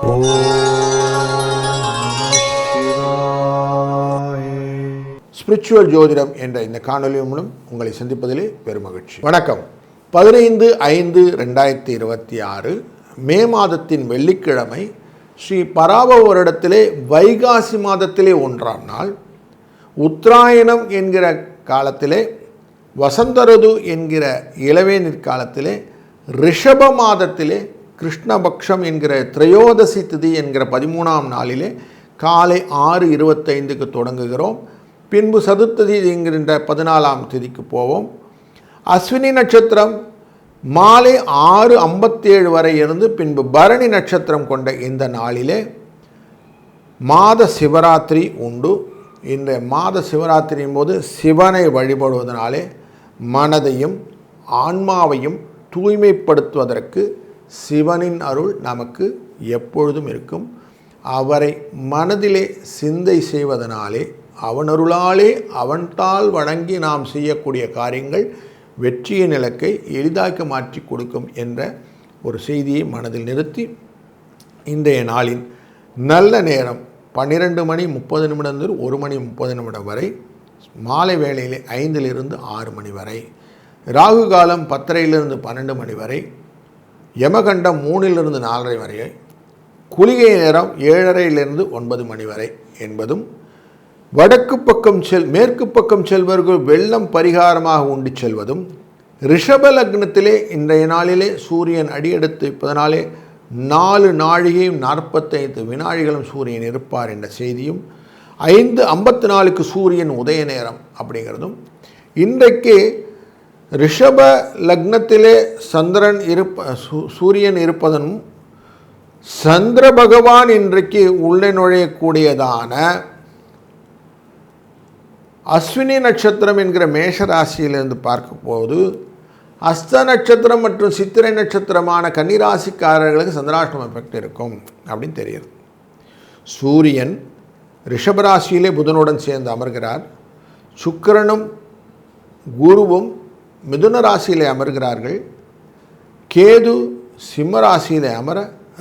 ஓம் சிவாய. ஸ்பிரிச்சுவல் ஜோதிடம் என்ற இந்த காணொலி மூலம் உங்களை சந்திப்பதிலே பெருமகிழ்ச்சி. வணக்கம். 15/5/2026 மே மாதத்தின் வெள்ளிக்கிழமை ஸ்ரீ பராபவ வருடத்திலே வைகாசி மாதத்திலே 1ஆம் நாள், உத்தராயணம் என்கிற காலத்திலே, வசந்தரது என்கிற இளவேனிற் காலத்திலே, ரிஷப மாதத்திலே கிருஷ்ணபக்ஷம் என்கிற திரையோதசி திதி என்கிற 13ஆம் நாளிலே காலை 6:25க்கு தொடங்குகிறோம். பின்பு சதுர்த்ததி என்கின்ற 14ஆம் திதிக்கு போவோம். அஸ்வினி நட்சத்திரம் மாலை 6:57 வரை இருந்து பின்பு பரணி நட்சத்திரம் கொண்ட இந்த நாளிலே மாத சிவராத்திரி உண்டு. இந்த மாத சிவராத்திரியின் போது சிவனை வழிபடுவதனாலே மனதையும் ஆன்மாவையும் தூய்மைப்படுத்துவதற்கு சிவனின் அருள் நமக்கு எப்பொழுதும் இருக்கும். அவரை மனதிலே சிந்தை செய்வதனாலே, அவனருளாலே அவன்தால் வணங்கி நாம் செய்யக்கூடிய காரியங்கள் வெற்றியின் இலக்கை எளிதாக்க மாற்றி கொடுக்கும் என்ற ஒரு செய்தியை மனதில் நிறுத்தி, இன்றைய நாளின் நல்ல நேரம் 12:30 1:30 வரை, மாலை வேளையிலே 5 6 மணி வரை, ராகு காலம் 10:30 12 மணி வரை, யமகண்டம் 3 4:30 வரை, குளிகை நேரம் 7:30 9 மணி வரை என்பதும், வடக்கு பக்கம் மேற்கு பக்கம் செல்வர்கள் வெள்ளம் பரிகாரமாக உண்டு செல்வதும், ரிஷப லக்னத்திலே இன்றைய நாளிலே சூரியன் அடியெடுத்து இப்பதனாலே 4 நாழிகையும் 45 வினாடிகளும் சூரியன் இருப்பார் என்ற செய்தியும், 5:54க்கு சூரியன் உதய நேரம் அப்படிங்கிறதும், இன்றைக்கு ரிஷப லக்னத்திலே சந்திரன் சூரியன் இருப்பதனும், சந்திர பகவான் இன்றைக்கு உள்ளே நுழையக்கூடியதான அஸ்வினி நட்சத்திரம் என்கிற மேஷ ராசியிலிருந்து பார்க்கும்போது, அஸ்த நட்சத்திரம் மற்றும் சித்திரை நட்சத்திரமான கன்னிராசிக்காரர்களுக்கு சந்திராஷ்டம எஃபெக்ட் இருக்கும் அப்படின்னு தெரியுது. சூரியன் ரிஷபராசியிலே புதனுடன் சேர்ந்து அமர்கிறார். சுக்கிரனும் குருவும் மிதுன ராசியிலே அமர்கிறார்கள். கேது சிம்ம ராசியிலே அமர,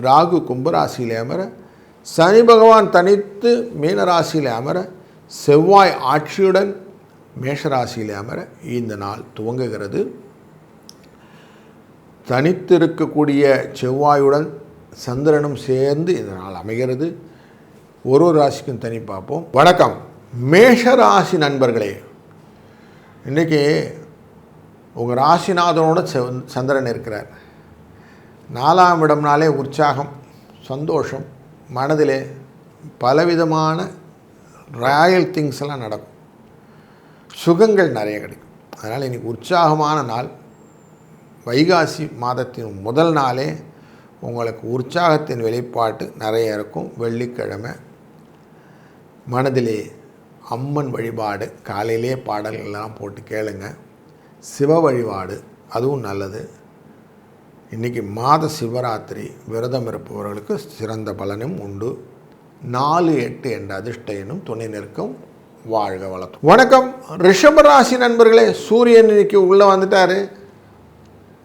ராகு கும்பராசியிலே அமர, சனி பகவான் தனித்து மீனராசியிலே அமர, செவ்வாய் ஆட்சியுடன் மேஷராசியிலே அமர இந்த நாள் துவங்குகிறது. தனித்திருக்கக்கூடிய செவ்வாயுடன் சந்திரனும் சேர்ந்து இந்த நாள் அமைகிறது. ஒரு ராசிக்கும் தனி பார்ப்போம். வணக்கம் மேஷராசி நண்பர்களே. இன்றைக்கி உங்கள் ராசிநாதனோட சந்திரன் இருக்கிறார். 4ஆம் இடம்னாலே உற்சாகம், சந்தோஷம், மனதிலே பலவிதமான ராயல் திங்ஸ் எல்லாம் நடக்கும், சுகங்கள் நிறைய கிடைக்கும். அதனால் இன்றைக்கி உற்சாகமான நாள். வைகாசி மாதத்தின் முதல் நாளே உங்களுக்கு உற்சாகத்தின் வெளிப்பாட்டு நிறைய இருக்கும். வெள்ளிக்கிழமை மனதிலே அம்மன் வழிபாடு, காலையிலே பாடல்கள்லாம் போட்டு கேளுங்க. சிவ வழிபாடு அதுவும் நல்லது. இன்றைக்கி மாத சிவராத்திரி விரதம் இருப்பவர்களுக்கு சிறந்த பலனும் உண்டு. 4-8 என்ற அதிர்ஷ்ட எண்ணும் துணை நிற்கும். வாழ்க வளம். வணக்கம் ரிஷபராசி நண்பர்களே. சூரியன் இன்னைக்கு உள்ளே வந்துட்டார்.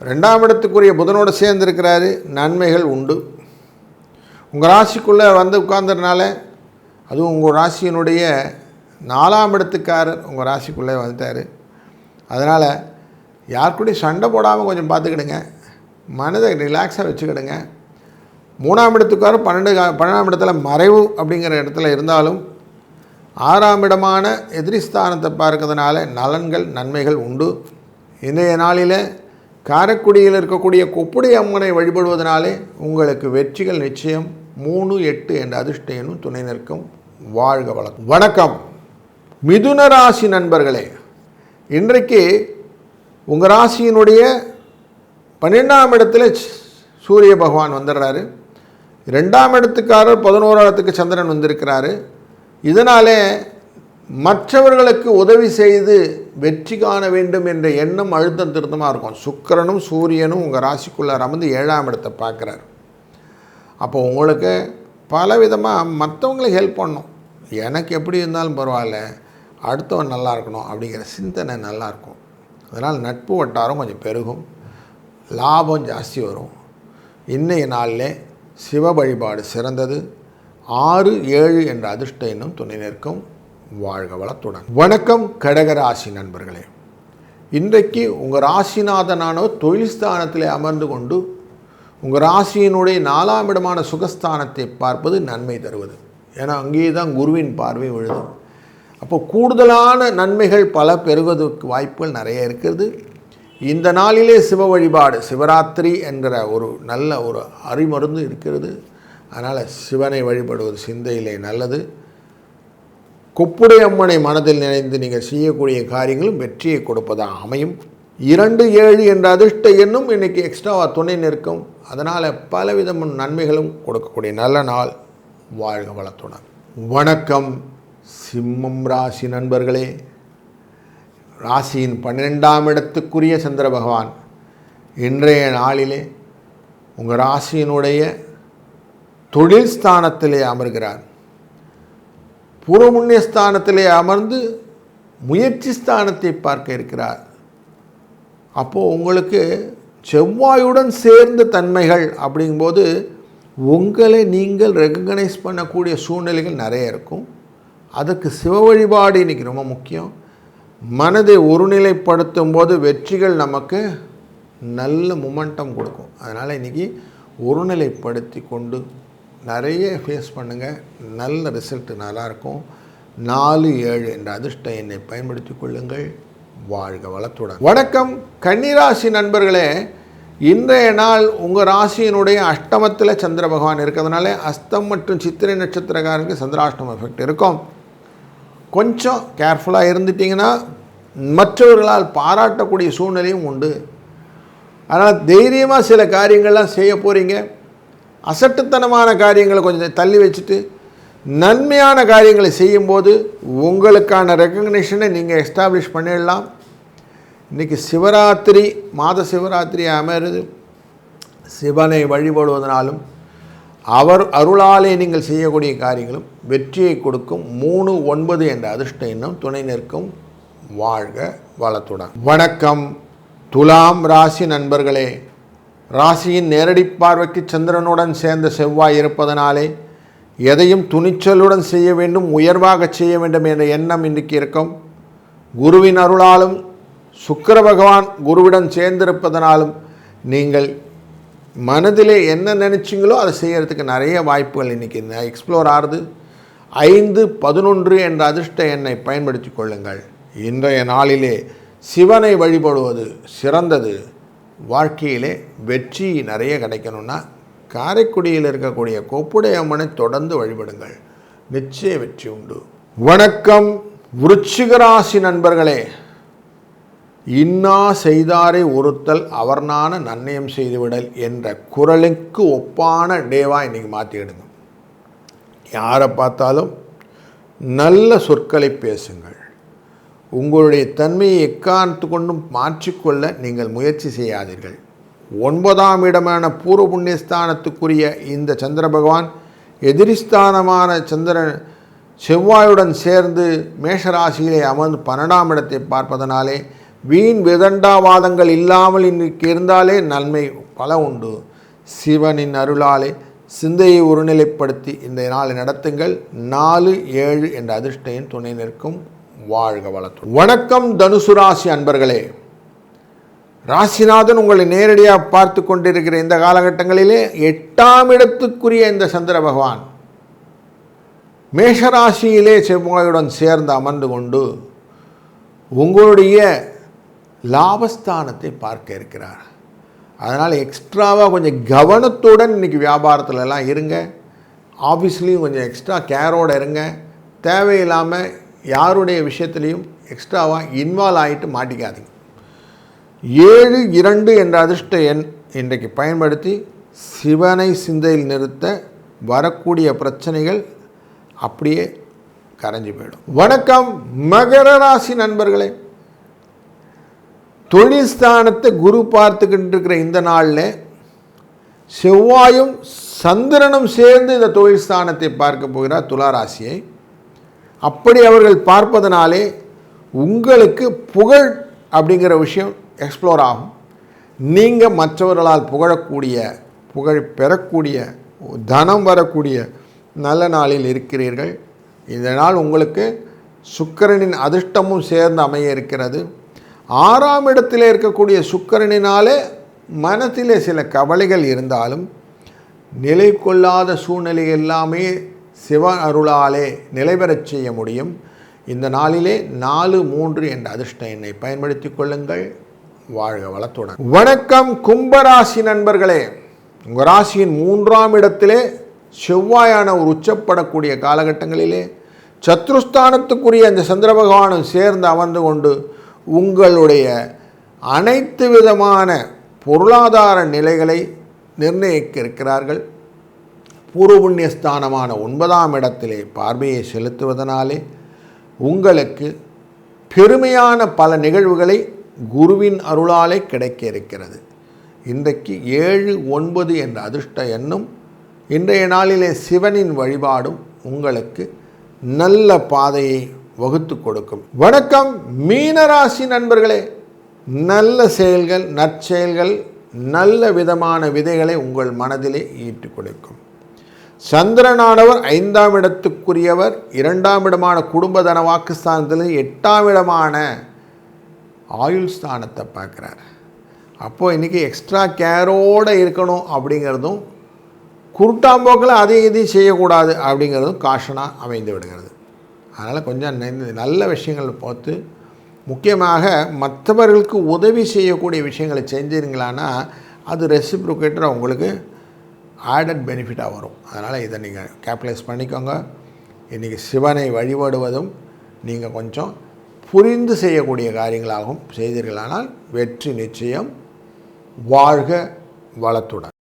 2ஆம் இடத்துக்குரிய புதனோடு சேர்ந்துருக்கிறாரு. நன்மைகள் உண்டு. உங்கள் ராசிக்குள்ளே வந்து உட்கார்ந்ததுனால, அதுவும் உங்கள் ராசியினுடைய 4ஆம் இடத்துக்காரர் உங்கள் ராசிக்குள்ளே வந்துட்டார். அதனால் யாருக்கூடையும் சண்டை போடாமல் கொஞ்சம் பார்த்துக்கிடுங்க. மனதை ரிலாக்ஸாக வச்சுக்கிடுங்க. 3ஆம் இடத்துக்காரர் 12ஆம் இடத்துல மறைவு அப்படிங்கிற இடத்துல இருந்தாலும் 6ஆம் இடமான எதிரிஸ்தானத்தை பார்க்கறதுனால நலன்கள் நன்மைகள் உண்டு. இன்றைய நாளில் காரைக்குடியில் இருக்கக்கூடிய கொப்புடி அம்மனை வழிபடுவதனாலே உங்களுக்கு வெற்றிகள் நிச்சயம். 3-8 என்ற அதிர்ஷ்ட எண்ணும் துணை நிற்கும். வாழ்க வளம். வணக்கம் மிதுன ராசி நண்பர்களே. இன்றைக்கு உங்கள் ராசியினுடைய 12ஆம் இடத்துல சூரிய பகவான் வந்துடுறாரு. 2ஆம் இடத்துக்காரர் 11ஆம் இடத்துக்கு சந்திரன் வந்திருக்கிறாரு. இதனாலே மற்றவர்களுக்கு உதவி செய்து வெற்றி காண வேண்டும் என்ற எண்ணம் அழுத்தம் திருத்தமாக இருக்கும். சுக்கிரனும் சூரியனும் உங்கள் ராசிக்குள்ளே அமர்ந்து 7ஆம் இடத்தை பார்க்குறாரு. அப்போ உங்களுக்கு பலவிதமாக மற்றவங்களுக்கு ஹெல்ப் பண்ணணும். எனக்கு எப்படி இருந்தாலும் பரவாயில்ல, அடுத்தவன் நல்லா இருக்கணும் அப்படிங்கிற சிந்தனை நல்லாயிருக்கும். அதனால் நட்பு வட்டாரம் கொஞ்சம் பெருகும், லாபம் ஜாஸ்தி வரும். இன்றைய நாளில் சிவ வழிபாடு சிறந்தது. 6, 7 என்ற அதிர்ஷ்ட எண்ணும் துணை நிற்கும். வாழ்க வளத்துடன். வணக்கம் கடகராசி நண்பர்களே. இன்றைக்கு உங்கள் ராசிநாதனானோ தொழில் ஸ்தானத்தில் அமர்ந்து கொண்டு உங்கள் ராசியினுடைய 4ஆம் இடமான சுகஸ்தானத்தை பார்ப்பது நன்மை தருவது. ஏன்னா அங்கேயே தான் குருவின் பார்வை விழுது. அப்போ கூடுதலான நன்மைகள் பல பெறுவதற்கு வாய்ப்புகள் நிறைய இருக்கிறது. இந்த நாளிலே சிவ வழிபாடு, சிவராத்திரி என்கிற ஒரு நல்ல ஒரு அறிமருந்து இருக்கிறது. அதனால் சிவனை வழிபடுவது சிந்தையிலே நல்லது. கொப்புடை அம்மனை மனதில் நினைந்து நீங்கள் செய்யக்கூடிய காரியங்களும் வெற்றியை கொடுப்பதாக அமையும். 2, 7 என்ற அதிர்ஷ்ட எண்ணும் இன்றைக்கி எக்ஸ்ட்ராவாக துணை நிற்கும். அதனால் பலவிதமான நன்மைகளும் கொடுக்கக்கூடிய நல்ல நாள். வாழ்க வளத்துடன். வணக்கம் சிம்மம் ராசி நண்பர்களே. ராசியின் 12ஆம் இடத்துக்குரிய சந்திர பகவான் இன்றைய நாளிலே உங்கள் ராசியினுடைய தொழில் ஸ்தானத்திலே அமர்கிறார். பூர்வ புண்ணிய ஸ்தானத்திலே அமர்ந்து முயற்சி ஸ்தானத்தை பார்க்க இருக்கிறார். அப்போது உங்களுக்கு செவ்வாயுடன் சேர்ந்த தன்மைகள் அப்படிங்கும்போது உங்களை நீங்கள் ரெகக்னைஸ் பண்ணக்கூடிய சூழ்நிலைகள் நிறைய இருக்கும். அதுக்கு சிவ வழிபாடு இன்றைக்கி ரொம்ப முக்கியம். மனதை ஒருநிலைப்படுத்தும் போது வெற்றிகள் நமக்கு நல்ல மொமெண்டம் கொடுக்கும். அதனால் இன்றைக்கி ஒருநிலைப்படுத்தி கொண்டு நிறைய ஃபேஸ் பண்ணுங்கள். நல்ல ரிசல்ட்டு நல்லாயிருக்கும். 4, 7 என்ற அதிர்ஷ்ட எண்ணை பயன்படுத்தி கொள்ளுங்கள். வாழ்க வளத்துடன். வணக்கம் கன்னிராசி நண்பர்களே. இன்றைய நாள் உங்கள் ராசியினுடைய அஷ்டமத்தில் சந்திர பகவான் இருக்கிறதுனால அஸ்தம் மற்றும் சித்திரை நட்சத்திரக்காரருக்கு சந்திராஷ்டம எஃபெக்ட் இருக்கும். கொஞ்சம் கேர்ஃபுல்லாக இருந்துட்டிங்கன்னா மற்றவர்களால் பாராட்டக்கூடிய சூழ்நிலையும் உண்டு. அதனால் தைரியமாக சில காரியங்கள்லாம் செய்ய போகிறீங்க. அசட்டுத்தனமான காரியங்களை கொஞ்சம் தள்ளி வச்சுட்டு நன்மையான காரியங்களை செய்யும்போது உங்களுக்கான ரெக்கக்னிஷனை நீங்கள் எஸ்டாப்ளிஷ் பண்ணிடலாம். இன்றைக்கி சிவராத்திரி, மாத சிவராத்திரி அமைகிறது. சிவனை வழிபடுவதனாலும் அவர் அருளாலே நீங்கள் செய்யக்கூடிய காரியங்களும் வெற்றியை கொடுக்கும். 3, 9 என்ற அதிர்ஷ்ட எண்ணும் துணை நிற்கும். வாழ்க வளத்துடன். வணக்கம் துலாம் ராசி நண்பர்களே. ராசியின் நேரடி பார்வைக்கு சந்திரனுடன் சேர்ந்த செவ்வாய் இருப்பதனாலே எதையும் துணிச்சலுடன் செய்ய வேண்டும், உயர்வாக செய்ய வேண்டும் என்ற எண்ணம் இன்றைக்கு இருக்கும். குருவின் அருளாலும் சுக்கிர பகவான் குருவிடன் சேர்ந்திருப்பதனாலும் நீங்கள் மனதிலே என்ன நினச்சிங்களோ அதை செய்கிறதுக்கு நிறைய வாய்ப்புகள் இன்றைக்கி எக்ஸ்ப்ளோர் ஆகுது. 5, 11 என்ற அதிர்ஷ்ட எண்ணை பயன்படுத்தி கொள்ளுங்கள். இன்றைய நாளிலே சிவனை வழிபடுவது சிறந்தது. வாழ்க்கையிலே வெற்றி நிறைய கிடைக்கணும்னா காரைக்குடியில் இருக்கக்கூடிய கொப்புடை அம்மனை தொடர்ந்து வழிபடுங்கள். நிச்சய வெற்றி உண்டு. வணக்கம் விருச்சிக ராசி நண்பர்களே. இன்னா செய்தாரை ஒருத்தல் அவர்னான நன்னயம் செய்துவிடல் என்ற குரலுக்கு ஒப்பான டேவாக இன்றைக்கி மாற்றிடுங்க. யாரை பார்த்தாலும் நல்ல சொற்களை பேசுங்கள். உங்களுடைய தன்மையை எக்காரணத்து கொண்டும் மாற்றிக்கொள்ள நீங்கள் முயற்சி செய்யாதீர்கள். 9ஆம் இடமான பூர்வ புண்ணியஸ்தானத்துக்குரிய இந்த சந்திர பகவான் எதிரிஸ்தானமான சந்திரன் செவ்வாயுடன் சேர்ந்து மேஷராசியிலே அமர்ந்து 12ஆம் இடத்தை பார்ப்பதனாலே வீண் விதண்டாவாதங்கள் இல்லாமல் இன்றைக்கு இருந்தாலே நன்மை பல உண்டு. சிவனின் அருளாலே சிந்தையை ஒருநிலைப்படுத்தி இந்த நாளை நடத்துங்கள். 4, 7 என்ற அதிர்ஷ்டம் துணை நிற்கும். வாழ்க வளத்துடன். வணக்கம் தனுசு ராசி அன்பர்களே. ராசிநாதன் உங்களை நேரடியாக பார்த்து கொண்டிருக்கிற இந்த காலகட்டங்களிலே 8ஆம் இடத்துக்குரிய இந்த சந்திர பகவான் மேஷராசியிலே செவ்வாயுடன் சேர்ந்து அமர்ந்து கொண்டு உங்களுடைய லாபஸ்தானத்தை பார்க்க இருக்கிறார். அதனால் எக்ஸ்ட்ராவாக கொஞ்சம் கவனத்துடன் இன்றைக்கி வியாபாரத்துலலாம் இருங்க. ஆஃபீஸ்லேயும் கொஞ்சம் எக்ஸ்ட்ரா கேரோடு இருங்க. தேவையில்லாமல் யாருடைய விஷயத்துலேயும் எக்ஸ்ட்ராவாக இன்வால்வ் ஆகிட்டு மாட்டிக்காதீங்க. 7, 2 என்ற அதிர்ஷ்ட எண் இன்றைக்கு பயன்படுத்தி சிவனை சிந்தையில் நிறுத்த வரக்கூடிய பிரச்சனைகள் அப்படியே கரைஞ்சி போயிடும். வணக்கம் மகர ராசி நண்பர்களே. தொழில் ஸ்தானத்தை குரு பார்த்துக்கிட்டு இருக்கிற இந்த நாளில் செவ்வாயும் சந்திரனும் சேர்ந்து இந்த தொழில் ஸ்தானத்தை பார்க்க போகிறார் துலா ராசியை. அப்படி அவர்கள் பார்ப்பதனாலே உங்களுக்கு புகழ் அப்படிங்கிற விஷயம் எக்ஸ்ப்ளோர் ஆகும். நீங்கள் மற்றவர்களால் புகழ் பெறக்கூடிய தனம் வரக்கூடிய நல்ல நாளில் இருக்கிறீர்கள். இந்த நாள் உங்களுக்கு சுக்கிரனின் அதிர்ஷ்டமும் சேர்ந்து அமைய இருக்கிறது. 6ஆம் இடத்தில் இருக்கக்கூடிய சுக்கிரனினாலே மனத்திலே சில கவலைகள் இருந்தாலும் நிலை கொள்ளாத சூழ்நிலை எல்லாமே சிவ அருளாலே நிலைபெறச் செய்ய முடியும். இந்த நாளிலே 4-3 என்ற அதிர்ஷ்ட எண்ணை பயன்படுத்தி கொள்ளுங்கள். வாழ்க வளத்துடன். வணக்கம் கும்பராசி நண்பர்களே. உங்கள் ராசியின் 3ஆம் இடத்திலே செவ்வாயான ஒரு உச்சப்படக்கூடிய காலகட்டங்களிலே சத்ருஸ்தானத்துக்குரிய அந்த சந்திர பகவானும் சேர்ந்து அமர்ந்து கொண்டு உங்களுடைய அனைத்து விதமான பொருளாதார நிலைகளை நிர்ணயிக்க இருக்கிறார்கள். பூர்வ புண்ணியஸ்தானமான 9ஆம் இடத்திலே பார்வையை செலுத்துவதனாலே உங்களுக்கு பெருமையான பல நிகழ்வுகளை குருவின் அருளாலே கிடைக்க இருக்கிறது. இன்றைக்கு 7-9 என்ற அதிர்ஷ்ட எண்ணும் இன்றைய நாளிலே சிவனின் வழிபாடும் உங்களுக்கு நல்ல பாதையை வகுத்து கொடுக்கும். வணக்கம் மீனராசி நண்பர்களே. நல்ல செயல்கள், நற்செயல்கள், நல்ல விதமான விதைகளை உங்கள் மனதிலே ஈட்டு கொடுக்கும். சந்திரனானவர் 5ஆம் இடத்துக்குரியவர். 2ஆம் இடமான குடும்ப தன வாக்குஸ்தானத்தில் 8ஆம் இடமான ஆயுள் ஸ்தானத்தை பார்க்குறார். அப்போது இன்றைக்கி எக்ஸ்ட்ரா கேரோடு இருக்கணும் அப்படிங்கிறதும், குருட்டாம்போக்கில் அதையும் இதையும் செய்யக்கூடாது அப்படிங்கிறதும் காஷனாக அமைந்து விடுகிறது. அதனால் கொஞ்சம் நல்ல விஷயங்கள் பார்த்து, முக்கியமாக மற்றவர்களுக்கு உதவி செய்யக்கூடிய விஷயங்களை செஞ்சீங்களான்னா அது ரெசிப்ரோகேட்டராக உங்களுக்கு ஆடட் பெனிஃபிட்டாக வரும். அதனால் இதை நீங்கள் கேபிட்டலைஸ் பண்ணிக்கோங்க. இன்றைக்கி சிவனை வழிபடுவதும் நீங்கள் கொஞ்சம் புரிந்து செய்யக்கூடிய காரியங்களாகவும் செய்தீர்களானால் வெற்றி நிச்சயம். வாழ்க வளத்துடன்.